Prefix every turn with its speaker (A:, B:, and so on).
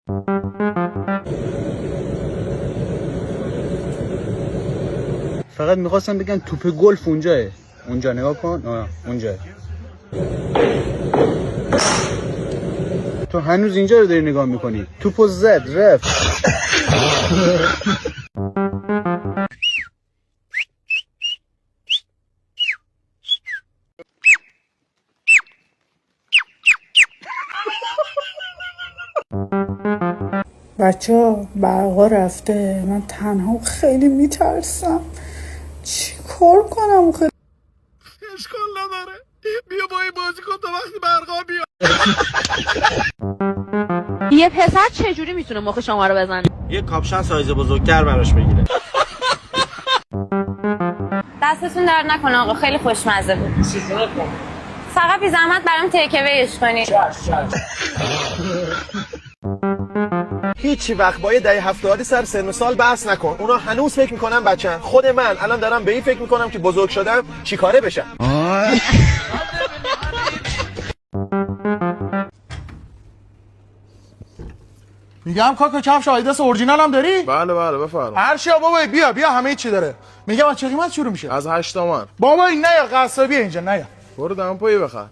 A: فقط میخواستم بگم توپ گلف اونجاه. اونجا نگاه کن. اونجا. تو هنوز اینجا رو داری نگاه میکنی. توپو زد رفت.
B: بچه ها برقا رفته، من تنها خیلی میترسم. چی کار کنم؟ خیلی
C: اشکال نداره، بیا با این بازی کن تا وقتی برقا بیاد.
D: یه پسر چجوری میتونه مخ شما رو بزنه؟
C: یه کاپشن سایز بزرگتر براش بگیره.
E: دستتون درد نکنه آقا، خیلی خوشمزه بود. فقط بی زحمت برام تیک‌اویش کنی.
C: هیچی وقت با یه دهه 70 سر سن و سال بحث نکن، اونا هنوز فکر میکنن بچن. خود من الان دارم به این فکر میکنم که بزرگ شدم چیکاره بشم.
F: میگم کاکا کفش آیداس اورجینال هم داری؟
G: بله بفرما.
F: هر چی بابا، بیا همه چی داره. میگم از چه قیمت شروع میشه؟
G: از 8 تومن.
F: بابا این نه یا قصابیه اینجا، نه یا
G: برو دمپایی بخر.